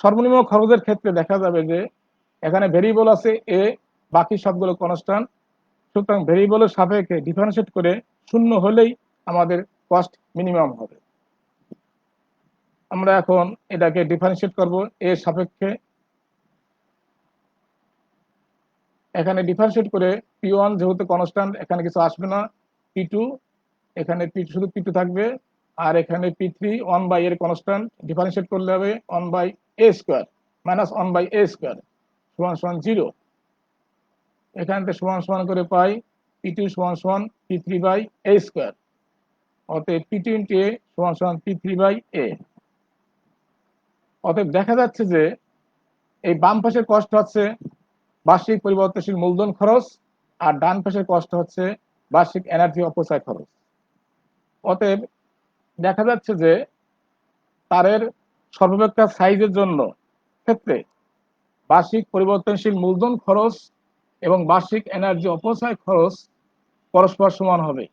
সর্বনিম্ন খরচের ক্ষেত্রে দেখা যাবে যে এখানে ভেরিয়েবল আছে এ, বাকি সবগুলো কনস্ট্যান্ট। সুতরাং ভেরিয়েবলের সাপেক্ষে ডিফারেন্সিয়েট করে শূন্য হলেই আমাদের কস্ট মিনিমাম হবে। আমরা এখন এটাকে ডিফারেন্সিয়েট করব এর সাপেক্ষে। এখানে ডিফারেন্সিয়েট করে P1 যেহেতু কনস্ট্যান্ট, এখানে কিছু আসবে না। P2, এখানে শুধু P2 থাকবে। আর এখানে P3 1 বাই এর কনস্ট্যান্ট, ডিফারেন্সিয়েট করলে হবে 1/a² মাইনাস 1/a² সমান সমান 0। এখান থেকে সমান সমান করে পাই P2 সমান সমান P3/a²। অতএব P2 × a সমান সমান P3/a। অতএব দেখা যাচ্ছে যে এই বাম পাশের কষ্ট হচ্ছে বার্ষিক পরিবর্তনশীল মূলধন খরচ, আর ডান পাশের কষ্ট হচ্ছে বার্ষিক এনার্জি অপচয় খরচ। অতএব দেখা যাচ্ছে যে তারের সর্বাপেক্ষা সাইজের জন্য ক্ষেত্রে বার্ষিক পরিবর্তনশীল মূলধন খরচ এবং বার্ষিক এনার্জি অপচয় খরচ পরস্পর সমান হবে।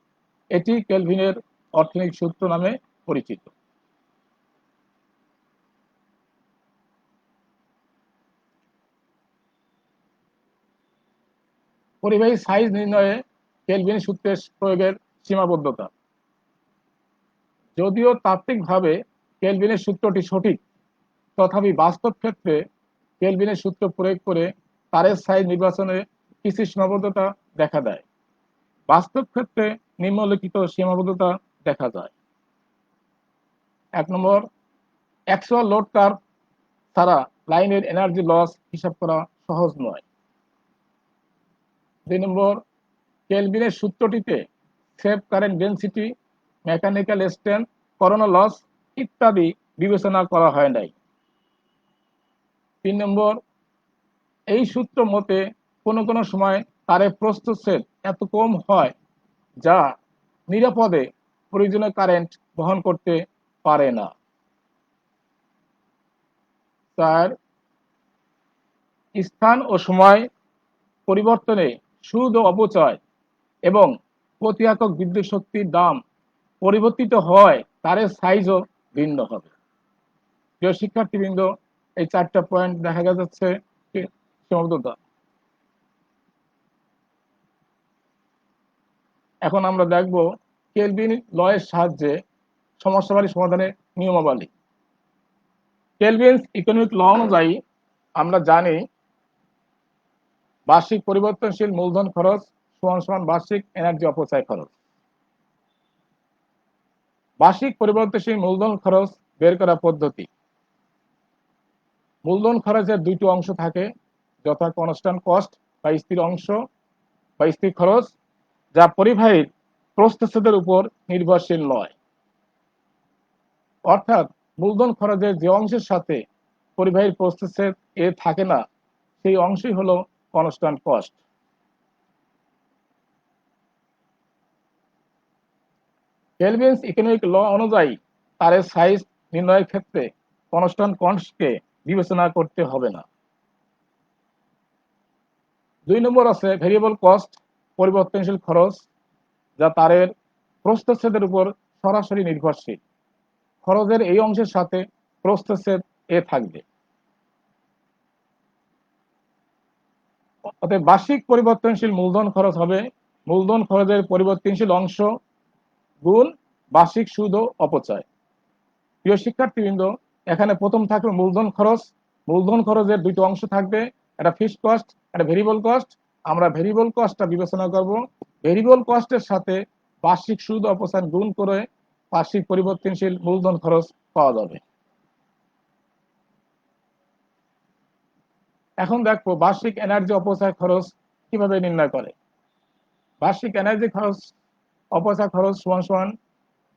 এটি কেলভিনের অর্থনৈতিক সূত্র নামে পরিচিত। পরিবাহী সাইজ নির্ণয়ে কেলভিন সূত্রের প্রয়োগের সীমাবদ্ধতা। যদিও তাত্ত্বিকভাবে কেলভিনের সূত্রটি সঠিক, তথাপি বাস্তব ক্ষেত্রে কেলভিনের সূত্র প্রয়োগ করে তারের সাইজ নির্বাচনে কিছু সীমাবদ্ধতা দেখা দেয়। বাস্তব ক্ষেত্রে নিম্নলিখিত সীমাবদ্ধতা দেখা যায়। 1 নম্বর, অ্যাকচুয়াল লোড কার্ভ ছাড়া লাইনের এনার্জি লস হিসাব করা সহজ নয়। 2 নম্বর, কেলভিনের সূত্রটিতে safe current density, mechanical strength, corona loss ইত্যাদি বিবেচনা করা হয় নাই। 3 নম্বর, এই সূত্র মতে কোনো সময় তারের প্রস্থচ্ছেদ এত কম হয় যা নিরাপদে প্রয়োজনীয় কারেন্ট বহন করতে পারে না। 4, স্থান ও সময় পরিবর্তনে সুদ ও অপচয় এবং প্রতি একক বিদ্যুৎ শক্তির দাম পরিবর্তিত হয় তারের সাইজও ভিন্ন হবে। প্রিয় শিক্ষার্থীবৃন্দ, এই 4টা পয়েন্ট দেখা যাচ্ছে সীমাবদ্ধতা। এখন আমরা দেখব কেলভিন লয়ের সাহায্যে সমস্যাবলী সমাধানের নিয়মাবলী। কেলভিনস ইকোনমিক ল অনুযায়ী আমরা জানি বার্ষিক পরিবর্তনশীল মূলধন খরচ সমান সমান বার্ষিক এনার্জি অপচয় খরচ। বার্ষিক পরিবর্তনশীল মূলধন খরচ বের করা পদ্ধতি। মূলধন খরচের দুইটি অংশ থাকে, যথা কনস্ট্যান্ট কস্ট বা স্থির অংশ বা স্থির খরচ, যা পরিবাহীর প্রস্থচ্ছেদের উপর নির্ভরশীল নয়। অর্থাৎ মূলধন খরচের যে অংশের সাথে পরিবাহীর প্রস্থচ্ছেদ এ থাকে না, সেই অংশই হলো কনস্ট্যান্ট কস্ট। কেলভিনস ইকোনমিক ল অনুযায়ী তারের সাইজ নির্ণয়ের ক্ষেত্রে কনস্ট্যান্ট কস্টকে বিবেচনা করতে হবে না। 2 নম্বর আছে ভেরিয়েবল কস্ট, পরিবর্তনশীল খরচ, যা তারের প্রস্থচ্ছেদের উপর সরাসরি নির্ভরশীল। খরচের এই অংশের সাথে প্রস্থচ্ছেদ এ থাকবে। অতএব বার্ষিক পরিবর্তনশীল মূলধন খরচ হবে মূলধন খরচের পরিবর্তনশীল অংশ গুণ বার্ষিক সুদ ও অপচয়। প্রিয় শিক্ষার্থীবৃন্দ, এখানে প্রথম থাকবে মূলধন খরচ। মূলধন খরচের দুটো অংশ থাকবে, একটা ফিক্সড কস্ট, একটা ভেরিয়েবল কস্ট। আমরা ভেরিয়েবল কস্টটা বিবেচনা করব। ভেরিয়েবল কস্টের সাথে বার্ষিক সুদ অপচয় গুণ করে বার্ষিক পরিবর্তনশীল মূলধন খরচ পাওয়া যাবে। এখন দেখো বার্ষিক এনার্জি অপচয় খরচ কিভাবে নির্ণয় করে। বার্ষিক এনার্জি খরচ অপচয় খরচ সমান সমান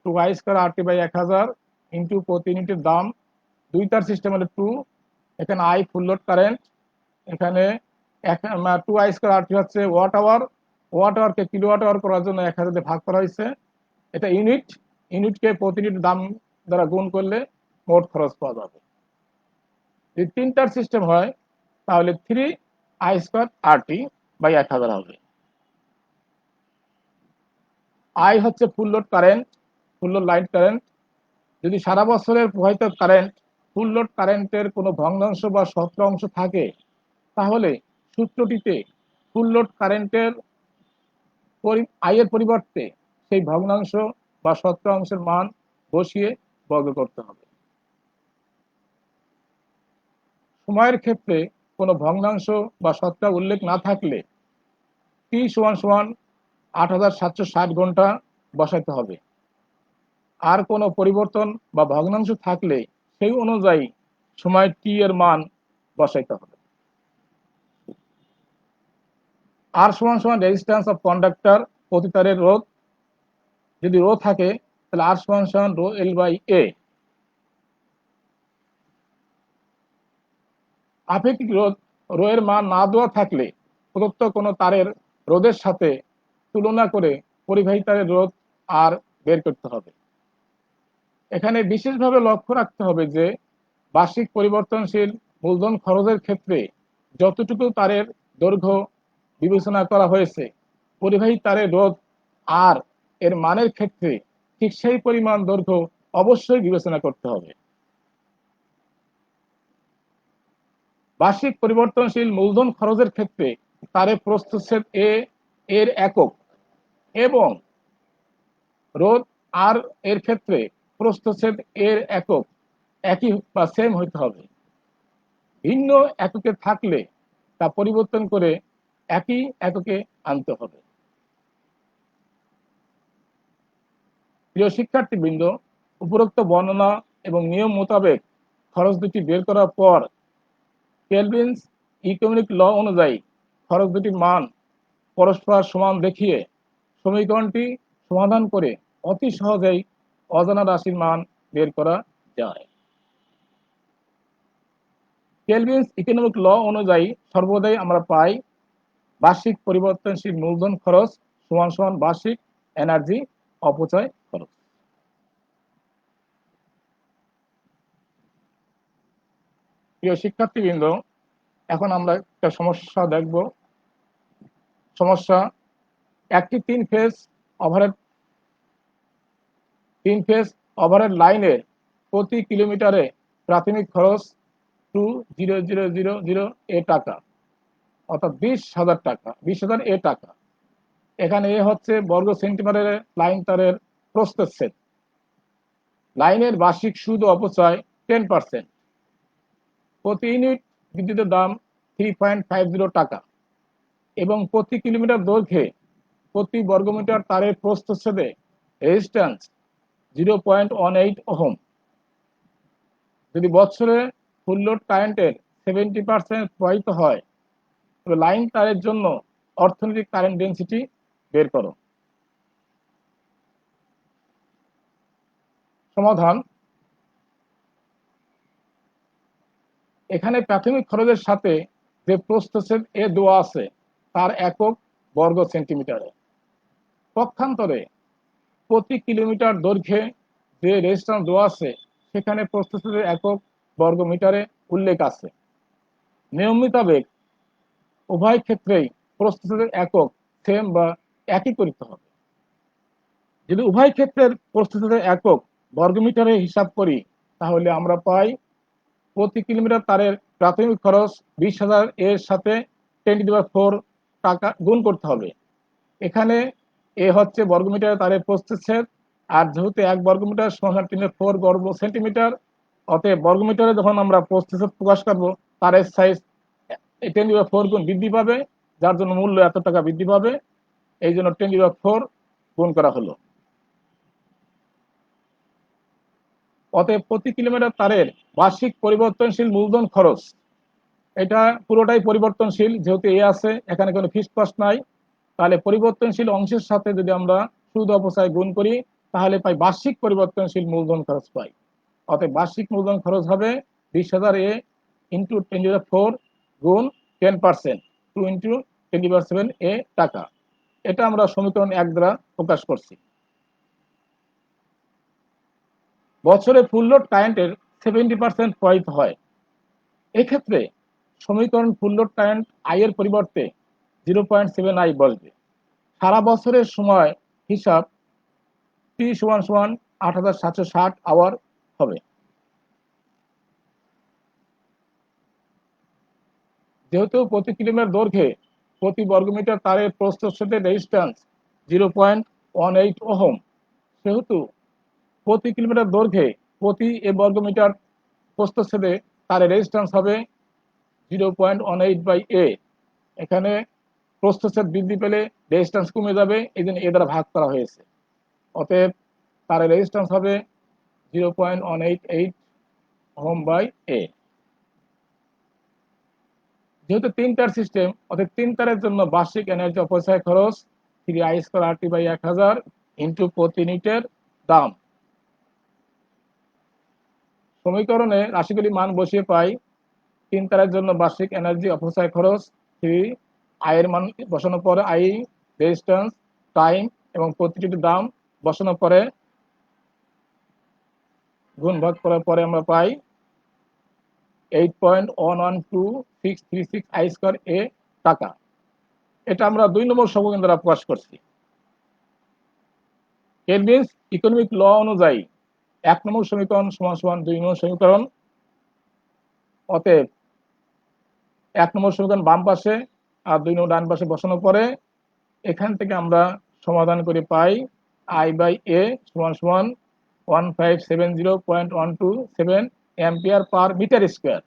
2I²RT/1000 ইন্টু প্রতি ইউনিটের দাম। 2 তার সিস্টেম হলো 2, এখানে আই ফুল লোড কারেন্ট, এখানে 2I²RT হচ্ছে ওয়াট আওয়ার। ওয়াট আওয়ারকে কিলোওয়াট আওয়ার করার জন্য 1000 দিয়ে ভাগ করা হয়েছে। এটা ইউনিট, ইউনিটকে প্রতি ইউনিট দাম দ্বারা গুণ করলে মোট খরচ পাওয়া যাবে। যদি 3 তার সিস্টেম হয় তাহলে 3I²RT/1000 হবে। আই হচ্ছে full load current, full load line current. যদি সারা বছরের প্রবাহিত কারেন্ট ফুল লোড কারেন্টের কোনো ভগ্নাংশ বা শতকরা অংশ থাকে, তাহলে সূত্রটিতে ফুল লোড কারেন্টের আয়ের পরিবর্তে সেই ভগ্নাংশ বা শতকরা অংশের মান বসিয়ে বর্গ করতে হবে। সময়ের ক্ষেত্রে কোনো ভগ্নাংশ বা শতকরা উল্লেখ না থাকলে টি সমান সমান ৮৭৬০ ঘন্টা বসাইতে হবে। আর কোনো পরিবর্তন বা ভগ্নাংশ থাকলে সেই অনুযায়ী সময় টি এর মান বসাইতে হবে। আর সমান সমান রেজিস্ট্যান্স অফ কন্ডাক্টর, প্রতিতারের রোধ। যদি রো থাকে তাহলে আর সমান সমান রো এল বাই এ। আপেক্ষিক রোধ রো এর মান না দেওয়া থাকলে প্রদত্ত কোনো তারের রোধের সাথে তুলনা করে পরিবাহী তারের রোধ আর বের করতে হবে। এখানে বিশেষভাবে লক্ষ্য রাখতে হবে যে বার্ষিক পরিবর্তনশীল মূলধন খরচের ক্ষেত্রে যতটুকু তারের দৈর্ঘ্য বিবেচনা করা হয়েছে, পরিবাহী তারের রোধ আর এর মানের ক্ষেত্রে ঠিক সেই পরিমাণ দৈর্ঘ্য অবশ্যই বিবেচনা করতে হবে। বার্ষিক পরিবর্তনশীল মূলধন খরচের ক্ষেত্রে তারের প্রস্থচ্ছেদ এ এর একক এবং রোধ আর এর ক্ষেত্রে প্রস্থচ্ছেদ এর একক একই বা সেম হইতে হবে। ভিন্ন এককে থাকলে তা পরিবর্তন করে একই এককে আনতে হবে। প্রিয় শিক্ষার্থীবৃন্দ, উপরোক্ত বর্ণনা এবং নিয়ম মোতাবেক খরচ দুটি বের করার পর কেলভিনস ইকোনমিক ল অনুযায়ী খরচ দুটির মান পরস্পর সমান দেখিয়ে সমীকরণটি সমাধান করে অতি সহজেই অজানা রাশির মান বের করা যায়। কেলভিনস ইকোনমিক ল অনুযায়ী সর্বদাই আমরা পাই বার্ষিক পরিবর্তনশীল মূলধন খরচ সমান সমান বার্ষিক এনার্জি অপচয় খরচ। প্রিয় শিক্ষার্থীবৃন্দ, এখন আমরা একটা সমস্যা দেখব। সমস্যা: একটি তিন ফেজ ওভারহেড লাইনের প্রতি কিলোমিটারে প্রাথমিক খরচ 2,000 এ টাকা, অর্থাৎ 20,000 টাকা, 20,000 এ টাকা। এখানে এ হচ্ছে বর্গ সেন্টিমিটারের লাইন তারের প্রস্থচ্ছেদ। লাইনের বার্ষিক সুদ অপচয় 10%। প্রতি ইউনিট বিদ্যুতের দাম 3.50 টাকা এবং প্রতি কিলোমিটার দৈর্ঘ্যে প্রতি বর্গমিটার তারের প্রস্থচ্ছেদে রেজিস্ট্যান্স 0.18 ওহম। যদি বছরে ফুল লোড কারেন্টের 70% প্রবাহিত হয়, তবে লাইন তারের জন্য অর্থনৈতিক কারেন্ট ডেন্সিটি বের করো। সমাধান: এখানে প্রাথমিক খরচের সাথে যে প্রস্থচ্ছেদ এ দেওয়া আছে তার একক বর্গ সেন্টিমিটারে। পক্ষান্তরে প্রতি কিলোমিটার দৈর্ঘ্যে যে রেজিস্ট্যান্স দেওয়া আছে সেখানে প্রস্থচ্ছেদের একক বর্গ মিটারে উল্লেখ আছে। নিয়ম মোতাবেক উভয় ক্ষেত্রেই প্রস্থচ্ছেদের একক সেম বা একই করতে হবে। যদি উভয় ক্ষেত্রের প্রস্থচ্ছেদের একক বর্গমিটারে হিসাব করি, তাহলে আমরা পাই প্রতি কিলোমিটার তারের প্রাথমিক খরচ 20,000 এর সাথে 10⁴ টাকা গুণ করতে হবে। এখানে এ হচ্ছে বর্গমিটারে তারের প্রস্থচ্ছেদ, আর যেহেতু 1 বর্গমিটার সমান 3/4 বর্গ সেন্টিমিটার, অতএব বর্গমিটারে যখন আমরা প্রস্থচ্ছেদ প্রকাশ করব তারের সাইজ 10⁴ গুণ বৃদ্ধি পাবে, যার জন্য মূল্য এত টাকা বৃদ্ধি পাবে। এই জন্য 10⁴ গুণ করা হলো। অতএব প্রতি কিলোমিটার তারের বার্ষিক পরিবর্তনশীল মূলধন খরচ, এটা পুরোটাই পরিবর্তনশীল, যেহেতু এ আছে এখানে কোনো ফিক্সড কস্ট নাই। তাহলে পরিবর্তনশীল অংশের সাথে যদি আমরা সুদ অপচয় গুণ করি, তাহলে পাই বার্ষিক পরিবর্তনশীল মূলধন খরচ পাই। অতএব বার্ষিক মূলধন খরচ হবে 20,000 এ ইন্টু 10⁴ গুণ 10%, 2 ইন্টু 10⁷ এ টাকা। এটা আমরা সমীকরণ 1 দ্বারা প্রকাশ করছি। বছরে ফুল লোড কারেন্টের 70% প্রবাহিত হয়। এক্ষেত্রে সমীকরণ ফুল লোড কারেন্ট আই এর পরিবর্তে 0.7 আই বসবে। সারা বছরের সময় হিসাব টি সমান সমান 8,760 আওয়ার হবে। যেহেতু প্রতি কিলোমিটার দৈর্ঘ্যে প্রতি বর্গমিটার তারের প্রস্থচ্ছেদের রেজিস্ট্যান্স 0.18 ওহম, সেহেতু প্রতি কিলোমিটার দৈর্ঘ্যে প্রতি বর্গমিটার প্রস্থচ্ছেদে তারের রেজিস্ট্যান্স হবে 0.18/a। এখানে প্রস্থচ্ছেদ বৃদ্ধি পেলে রেজিস্ট্যান্স কমে যাবে, এই জন্য এ দ্বারা ভাগ করা হয়েছে। অতএব তারের রেজিস্ট্যান্স হবে 0.188 ওহম বাই এ। যেহেতু 3 তার সিস্টেম, অর্থাৎ 3 তারের জন্য বার্ষিক এনার্জি অপচয় খরচ 3I²RT/1000 ইন্টু প্রতি ইউনিটের দাম। সমীকরণে রাশিগুলি মান বসিয়ে পাই 3 তারের জন্য বার্ষিক এনার্জি অপচয় খরচ 3, আই এর মান বসানোর পরে আই, রেজিস্ট্যান্স, টাইম এবং প্রতিটির দাম বসানোর পরে গুণ ভাগ করার পরে আমরা পাই 8.112636 I² টাকা। এটা আমরা 2 নম্বর সমীকরণ দ্বারা প্রকাশ করছি। কেলভিনস ইকোনমিক ল অনুযায়ী 1 নম্বর সমীকরণ সমান সমান 2 নম্বর সমীকরণ। অতএব 1 নম্বর সমীকরণ বাম পাশে আর 2 নম্বর ডান পাশে বসানোর পরে এখান থেকে আমরা সমাধান করে পাই I/a সমান সমান 1570.127 অ্যাম্পিয়ার পার মিটার স্কোয়ার।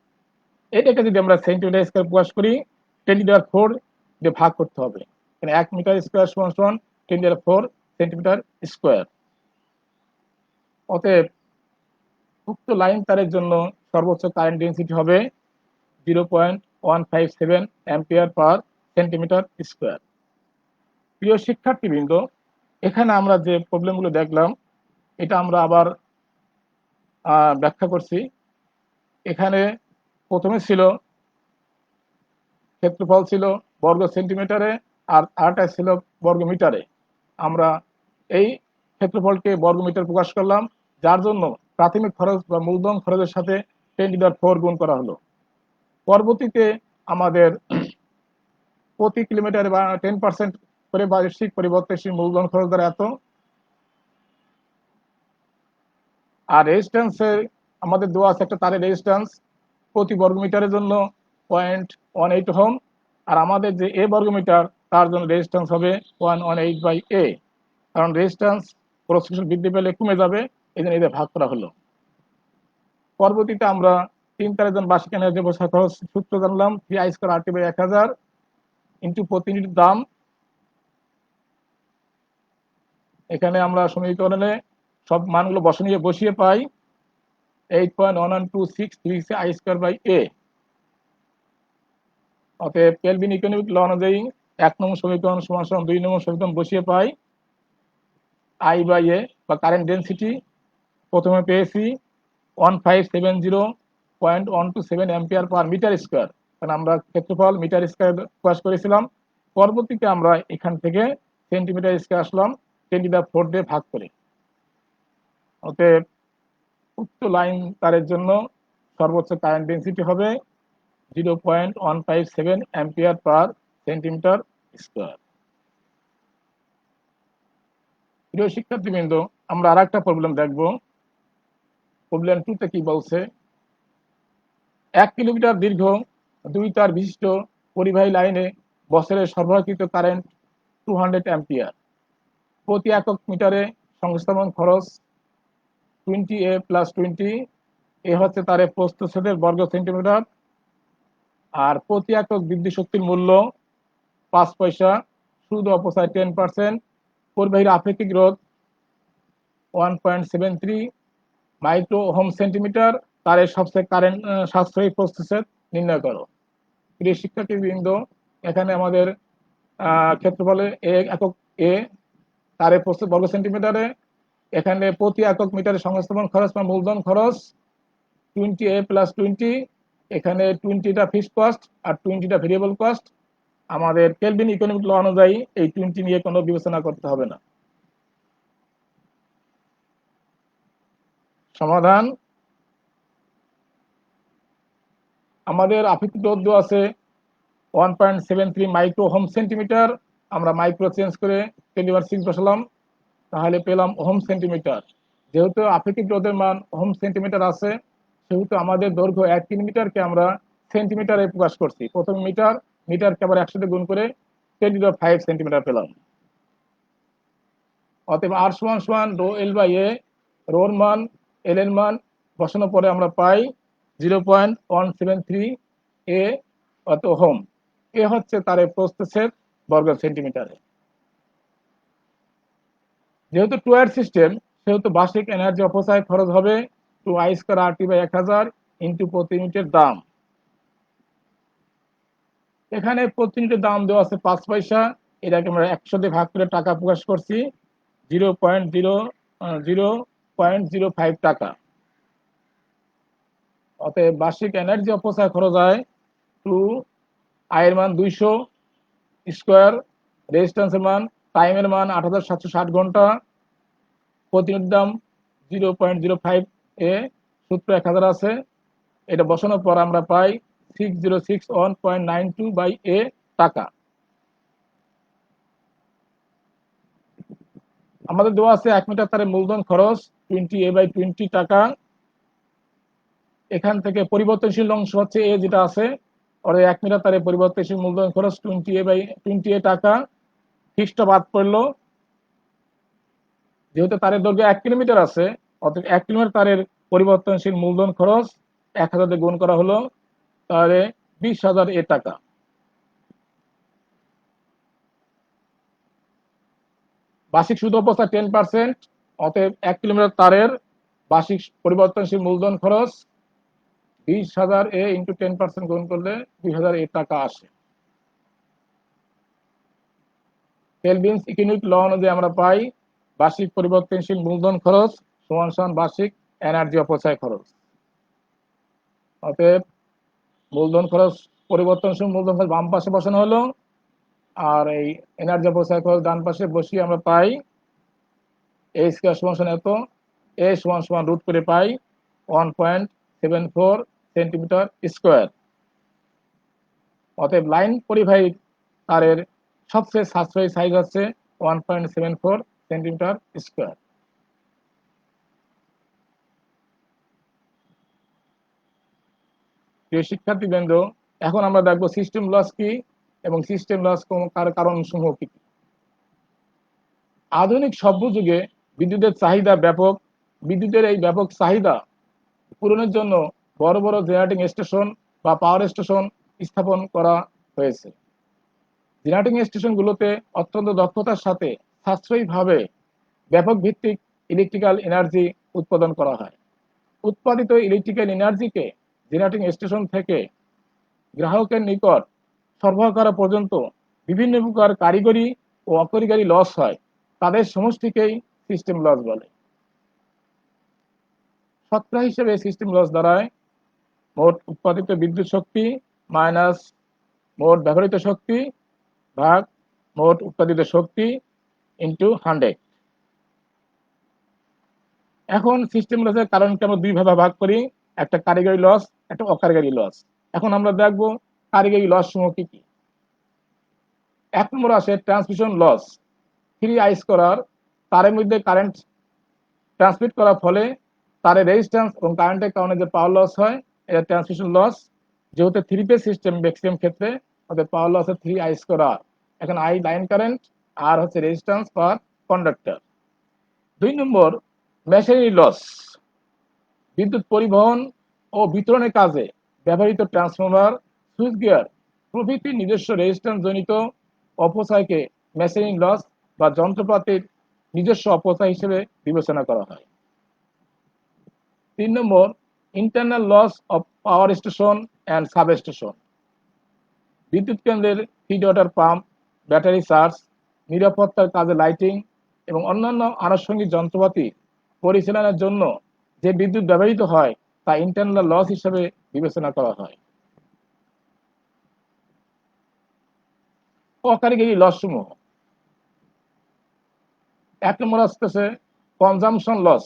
এটাকে যদি আমরা সেন্টিমিটার স্কোয়ার প্রকাশ করি 10⁴ দিয়ে ভাগ করতে হবে। 1 মিটার স্কোয়ার সমান সমান 10⁴ সেন্টিমিটার স্কোয়ার। অতএব উক্ত লাইন তারের জন্য সর্বোচ্চ কারেন্ট ডেন্সিটি হবে 0.157 অ্যাম্পিয়ার পার সেন্টিমিটার স্কোয়ার। প্রিয় শিক্ষার্থীবৃন্দ, এখানে আমরা যে প্রবলেমগুলো দেখলাম এটা আমরা আবার ব্যাখ্যা করছি। এখানে প্রথমে ছিল ক্ষেত্রফল ছিল বর্গ সেন্টিমিটারে আর আরটা ছিল বর্গ মিটারে। আমরা এই ক্ষেত্রফলকে বর্গ মিটার প্রকাশ করলাম, যার জন্য প্রাথমিক খরচ বা মূলধন খরচের সাথে 10⁴ গুণ করা হলো। পরবর্তীতে আমাদের প্রতি কিলোমিটারে বা 10% করে বার্ষিক পরিবর্তনশীল মূলধন খরচ দ্বারা এত, আর রেজিস্ট্যান্সের আমাদের দেওয়া আছে একটা তারের রেজিস্ট্যান্স প্রতি বর্গমিটারের জন্য 0.18 ওহম, আর আমাদের যে এ বর্গমিটার তার জন্য রেজিস্ট্যান্স হবে 118/a, কারণ রেজিস্ট্যান্স প্রস্থচ্ছেদ বৃদ্ধি পেলে কমে যাবে, এই জন্য এদের ভাগ করা হলো। পরবর্তীতে আমরা 3 তারের জন্য বার্ষিক এনার্জি অপচয় খরচ সূত্র জানলাম 3I²RT/1000 ইন্টু প্রতি ইউনিট দাম। এখানে আমরা সমীকরণে সব মানগুলো বসিয়ে পাই 8.112636 I²/a। অতএব কেলভিন ইকোনমিক ল অনুযায়ী 1 নম্বর সমীকরণ সমান সমান 2 নম্বর সমীকরণ বসিয়ে পাই I/a বা কারেন্ট ডেন্সিটি প্রথমে পেয়েছি 1570.127 অ্যাম্পিয়ার পার মিটার স্কোয়ার, কারণ আমরা ক্ষেত্রফল মিটার স্কোয়ার প্রকাশ করেছিলাম। পরবর্তীতে আমরা এখান থেকে সেন্টিমিটার স্কোয়ার আসলাম 10⁴ দিয়ে ভাগ করে। অতএব উক্ত লাইন তারের জন্য সর্বোচ্চ কারেন্ট ডেন্সিটি হবে 0.157 অ্যাম্পিয়ার পার সেন্টিমিটার স্কোয়ার। প্রিয় শিক্ষার্থীবৃন্দ, আমরা আর একটা প্রবলেম দেখব। প্রবলেম 2তে কি বলছে, 1 কিলোমিটার দীর্ঘ 2 তার বিশিষ্ট পরিবাহী লাইনে বছরে সরবরাহকৃত কারেন্ট 200 অ্যাম্পিয়ার। প্রতি একক মিটারে সংস্থাপন খরচ 20A + 20, এ হচ্ছে তারের প্রস্থচ্ছেদের বর্গ সেন্টিমিটার, আর প্রতি একক বিদ্যুৎ শক্তির মূল্য 5 পয়সা, সুদ অপচয় 10%, পরিবাহীর আপেক্ষিক রোধ 1.73 মাইক্রো ওহম সেন্টিমিটার, তারের সবচেয়ে কারেন্ট সাশ্রয়ী প্রস্থচ্ছেদ নির্ণয় করো। প্রিয় শিক্ষার্থীবৃন্দ, এখানে আমাদের ক্ষেত্রফলে একক এ, তারের প্রস্থ বর্গ সেন্টিমিটারে, এখানে প্রতি একক মিটারে সংস্থাপন খরচ বা মূলধন খরচ 20A + 20, এখানে 20টা ফিক্সড কস্ট আর 20টা ভেরিয়েবল কস্ট। আমাদের কেলভিন ইকোনমিক ল অনুযায়ী এই 20 নিয়ে কোনো বিবেচনা করতে হবে না। সমাধান, আমাদের আপেক্ষিক রোধ দেওয়া আছে 1.73 মাইক্রো ওহম সেন্টিমিটার, আমরা মাইক্রো চেঞ্জ করে 10⁻6 বসালাম, তাহলে পেলাম ওহম সেন্টিমিটার। যেহেতু আপেক্ষিক রোধের মান ওহম সেন্টিমিটার আছে, সেহেতু আমাদের দৈর্ঘ্য 1 কিলোমিটারকে আমরা সেন্টিমিটারে প্রকাশ করছি। প্রথম মিটার, মিটারকে আবার একসাথে গুণ করে 10⁵ সেন্টিমিটার পেলাম। অতএব আর সমান সমান রো এল বাই এ, রোর মান এল এর মান বসানোর পরে আমরা পাই 0.173 এ অত হোম। এ হচ্ছে তার প্রস্থচ্ছেদ বর্গ সেন্টিমিটারে। যেহেতু 2 সিস্টেম, সেহেতু বার্ষিক এনার্জি অপচয় খরচ হবে 2I² RT/1000 ইন্টু প্রতি ইউনিটের দাম। এখানে প্রতি ইউনিটের দাম দেওয়া আছে 5 পয়সা, এটাকে আমরা 100 দিয়ে ভাগ করে টাকা প্রকাশ করছি 0.05 টাকা। অতএব বার্ষিক এনার্জি অপচয় খরচ হয় 2, আয়ের মান 200 স্কোয়ার, রেজিস্ট্যান্সের মান, টাইমের মান 8760 ঘন্টা, প্রতি ইউনিট দাম 0.05 এ, সূত্র 1000 আছে, এটা বসানোর পর আমরা পাই 6061.92 টাকা। আমাদের দেওয়া আছে 1 মিটার তারের মূলধন খরচ 20A/20 টাকা। এখান থেকে পরিবর্তনশীল অংশ হচ্ছে এ যেটা আছে, আর 1 মিটার তারের পরিবর্তনশীল মূলধন খরচ 20A/20 টাকা। ফিক্সটা বাদ পড়লো, যেহেতু তারের দৈর্ঘ্য 1 কিলোমিটার আছে, অর্থাৎ 1 কিলোমিটার তারের পরিবর্তনশীল মূলধন খরচ 1000 দিয়ে গুণ করা হলো, তাহলে 20,000 টাকা। বার্ষিক সুদ অবস্থা 10%, অতএব 1 কিলোমিটার তারের বার্ষিক পরিবর্তনশীল মূলধন খরচ 20,000 ইন্টু 10% গুণ করলে 2000 টাকা আসে। কেলভিনস ইকোনমিক ল অনুযায়ী আমরা পাই বার্ষিক পরিবর্তনশীল মূলধন খরচ সমান সমান বার্ষিক এনার্জি অপচয় খরচ। অতএব মূলধন খরচ, পরিবর্তনশীল মূলধন খরচ বাম পাশে বসানো হলো, আর এই এনার্জি অপচয় খরচ ডান পাশে বসিয়ে আমরা পাই A² সমান সমান এত, এ সমান সমান রুট করে পাই 1.74 সেন্টিমিটার স্কোয়ার। অতএব লাইন পরিবাহী তারের সবচেয়ে সাশ্রয়ী সাইজ হচ্ছে 1.74 সেন্টিমিটার স্কোয়ার। প্রিয় শিক্ষার্থীবৃন্দ, এখন আমরা দেখবো সিস্টেম লস কি এবং সিস্টেম লস কারণ সমূহ কি। আধুনিক সভ্য যুগে বিদ্যুতের চাহিদা ব্যাপক। বিদ্যুতের এই ব্যাপক চাহিদা পূরণের জন্য বড় বড় জেনারেটিং স্টেশন বা পাওয়ার স্টেশন স্থাপন করা হয়েছে। জেনারেটিং স্টেশনগুলোতে অত্যন্ত দক্ষতার সাথে সাশ্রয়ীভাবে ব্যাপক ভিত্তিক ইলেকট্রিক্যাল এনার্জি উৎপাদন করা হয়। উৎপাদিত ইলেকট্রিক্যাল এনার্জিকে জেনারেটিং স্টেশন থেকে গ্রাহকের নিকট সরবরাহ করা পর্যন্ত বিভিন্ন প্রকার কারিগরি ও অকারিগরি লস হয়, তাদের সমষ্টিকেই সিস্টেম লস বলে। শতকরা হিসেবে সিস্টেম লস দাঁড়ায় মোট উৎপাদিত বিদ্যুৎ শক্তি মাইনাস মোট ব্যবহৃত শক্তি ভাগ মোট উৎপাদিত শক্তি ইন্টু 100। এখন সিস্টেম লসের কারণকে আমরা দুই ভাগে ভাগ করি, একটা কারিগরি লস, একটা অকারিগরি লস। এখন আমরা দেখব কারিগরি লস সমূহ কি কি। 1 নম্বর আসে ট্রান্সমিশন লস। 3I² তারের মধ্যে কারেন্ট ট্রান্সমিট করার ফলে তারের রেজিস্ট্যান্স এবং কারেন্টের কারণে যে পাওয়ার লস হয়, এটা ট্রান্সমিশন লস। যেহেতু 3 ফেজ সিস্টেম ম্যাক্সিমাম ক্ষেত্রে, অর্থাৎ পাওয়ার লস হচ্ছে 3I²। এখন আই লাইন কারেন্ট, আর হচ্ছে রেজিস্ট্যান্স পার কন্ডাক্টর। 2 নম্বর মেশিনারি লস। বিদ্যুৎ পরিবহন ও বিতরণের কাজে ব্যবহৃত ট্রান্সফরমার, সুইচ গিয়ার প্রভৃতি নিজস্ব রেজিস্ট্যান্স জনিত অপচয়কে মেশিনারি লস বা যন্ত্রপাতির নিজস্ব অপচয় হিসেবে বিবেচনা করা হয়। 3 number internal loss of power station and substation. বিদ্যুৎ কেন্দ্রের feed water pump, battery charge, নিরাপত্তার কাজে লাইটিং এবং অন্যান্য আনুষঙ্গিক যন্ত্রপাতি পরিচালনার জন্য যে বিদ্যুৎ ব্যবহৃত হয় তা ইন্টারনাল লস হিসেবে বিবেচনা করা হয়। অকারিগরি লস সমূহ। 1 নম্বর আসতেছে কনজামশন লস।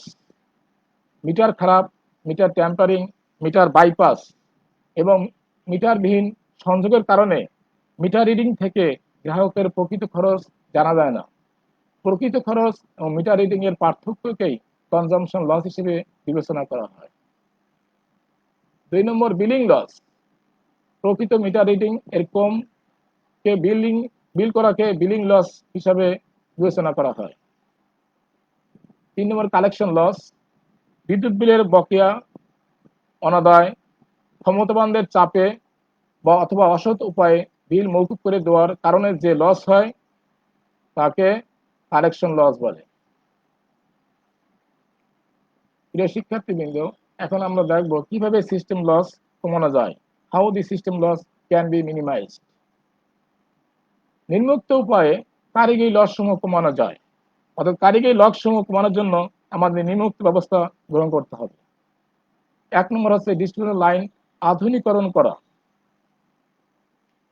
মিটার খারাপ, মিটার ট্যাম্পারিং, মিটার বাইপাস এবং মিটারবিহীন সংযোগের কারণে মিটার রিডিং থেকে গ্রাহকের প্রকৃত খরচ জানা যায় না। প্রকৃত খরচ এবং মিটার রিডিং এর পার্থক্যকেই কনজামশন লস হিসেবে বিবেচনা করা হয়। 2 নম্বর বিলিং লস। প্রকৃত মিটার রিডিং এর কম কে বিল করাকে বিলিং লস হিসাবে বিবেচনা করা হয়। 3 নম্বর কালেকশন লস, বিদ্যুৎ বিলের বকেয়া অনাদায়, ক্ষমতাবানদের চাপে বা অথবা অসৎ উপায়ে বিল মৌকুব করে দেওয়ার কারণে যে লস হয় তাকে কালেকশন লস বলে। প্রিয় শিক্ষার্থীবৃন্দ, এখন আমরা দেখব কিভাবে সিস্টেম লস কমানো যায়। How the system loss can be minimized. নিম্নোক্ত উপায়ে কারিগরি লস সমূহ কমানো যায়। অর্থাৎ কারিগরি লস সমূহ কমানোর জন্য আমাদের নিম্নোক্ত ব্যবস্থা গ্রহণ করতে হবে। 1 নম্বর হচ্ছে ডিস্ট্রিবিউশন লাইন আধুনিকরণ করা।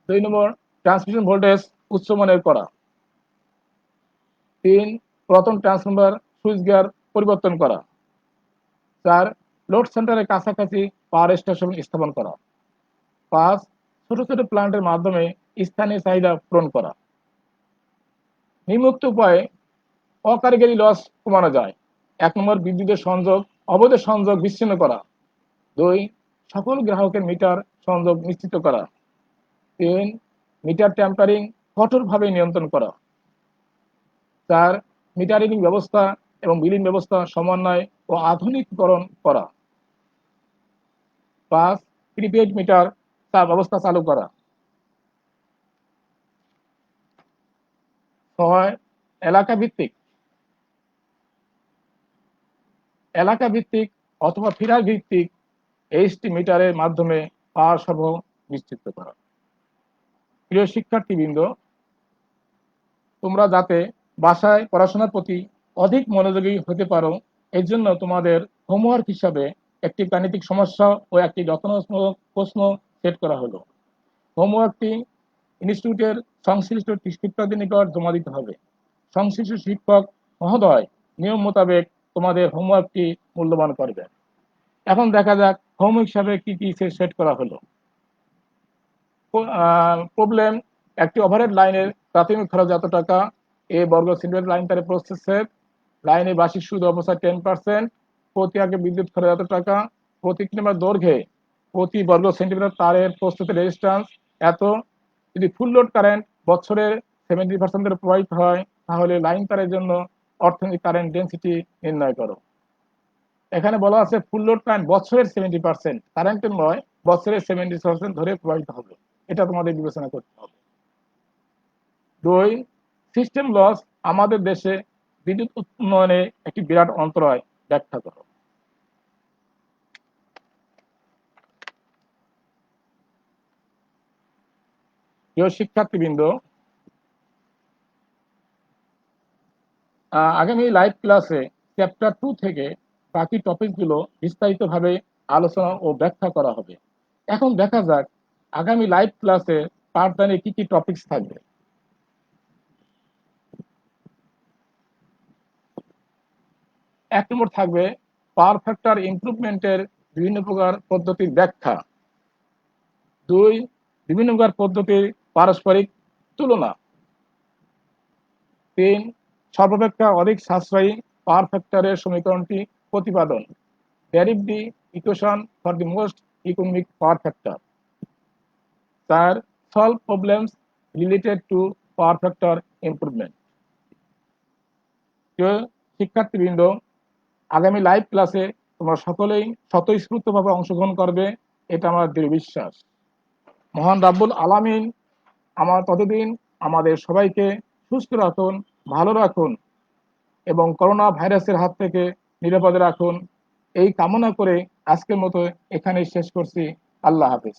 2 নম্বর ট্রান্সমিশন ভোল্টেজ উচ্চমানের করা। 3 পুরাতন ট্রান্সফরমার সুইচ গিয়ার পরিবর্তন করা। 4 লোড সেন্টারের কাছাকাছি পাওয়ার স্টেশন স্থাপন করা। 5 ছোট ছোট প্ল্যান্টের মাধ্যমে স্থানীয় চাহিদা পূরণ করা। নিম্নোক্ত উপায়ে অকারিগরি লস কমানো যায়। 1 নম্বর বিদ্যুতের সংযোগ অবৈধ সংযোগ বিচ্ছিন্ন করা। 2 সকল গ্রাহকের মিটার সংযোগ নিশ্চিত করা। 3 মিটার ট্যাম্পারিং কঠোরভাবে নিয়ন্ত্রণ করা। 4 মিটার রিডিং ব্যবস্থা এবং বিলিং ব্যবস্থা সমন্বয় ও আধুনিকীকরণ করা। 5 প্রিপেইড মিটার ব্যবস্থা চালু করা। 6 এলাকা ভিত্তিক অথবা ফিডার ভিত্তিক এইচটি মিটারের মাধ্যমে পাওয়ার সরবরাহ নিশ্চিত করা। প্রিয় শিক্ষার্থীবৃন্দ, তোমরা যাতে বাসায় পড়াশোনার প্রতি অধিক মনোযোগী হতে পারো, এর জন্য তোমাদের হোমওয়ার্ক হিসাবে একটি গাণিতিক সমস্যা ও একটি রচনাত্মক প্রশ্ন সেট করা হলো। হোমওয়ার্কটি ইনস্টিটিউটের সংশ্লিষ্ট শিক্ষকদের নিকট জমা দিতে হবে। সংশ্লিষ্ট শিক্ষক মহোদয় নিয়ম মোতাবেক তোমাদের হোমওয়ার্কটি মূল্যবান করবেন। এখন দেখা যাক হোমওয়ার্ক হিসাবে কি কি সেট করা হলো। প্রবলেম, একটি ওভারহেড লাইনের প্রাথমিক খরচ এত টাকা, এ বর্গ সেন্টিমিটার লাইন তারে প্রসেসের লাইনে বার্ষিক সুদ অবস্থায় 10%, প্রতি আগে বিদ্যুৎ খরচ এত টাকা, প্রতি কিলোমিটার দৈর্ঘ্যে প্রতি বর্গ সেন্টিমিটার তারের প্রস্তুতের রেজিস্ট্যান্স এত। যদি ফুল লোড কারেন্ট বছরের 70% প্রবাহিত হয় তাহলে লাইন তারের জন্য অর্থনৈতিক কারেন্ট ডেন্সিটি নির্ণয় করো। এখানে বলা আছে ফুল লোড কারেন্ট বছরের 70%, কারেন্টের নয়, বছরের 70% ধরে প্রবাহিত হবে। এটা তোমাদের বিবেচনা করতে হবে। 2 সিস্টেম লস আমাদের দেশে বিদ্যুৎ উন্নয়নে একটি বিরাট অন্তরায়, ব্যাখ্যা করো। প্রিয় শিক্ষার্থীবৃন্দ, আগামী লাইভ ক্লাসে চ্যাপ্টার 2 থেকে বাকি টপিকগুলো বিস্তারিতভাবে আলোচনা ও ব্যাখ্যা করা হবে। এখন দেখা যাক আগামী লাইভ ক্লাসে পাঠদানে কি কি টপিকস থাকবে। 1 নম্বর থাকবে পাওয়ার ফ্যাক্টর ইমপ্রুভমেন্টের বিভিন্ন প্রকার পদ্ধতির ব্যাখ্যা। 2 বিভিন্ন প্রকার পদ্ধতির পারস্পরিক তুলনা। 3 সর্বাপেক্ষা অধিক সাশ্রয়ী পাওয়ার ফ্যাক্টরের সমীকরণটি প্রতিপাদন। Derive the equation for the most economic power factor. 4 solve problems related to power factor improvement. প্রিয় শিক্ষার্থীবৃন্দ, আগামী লাইভ ক্লাসে তোমরা সকলেই স্বতঃস্ফূর্তভাবে অংশগ্রহণ করবে, এটা আমার দৃঢ় বিশ্বাস। মহান রাব্বুল আলামিন ততদিন আমাদের সবাইকে সুস্থ রাখুন, ভালো রাখুন এবং করোনা ভাইরাসের হাত থেকে নিরাপদে রাখুন, এই কামনা করে আজকের মতো এখানেই শেষ করছি। আল্লাহ হাফেজ।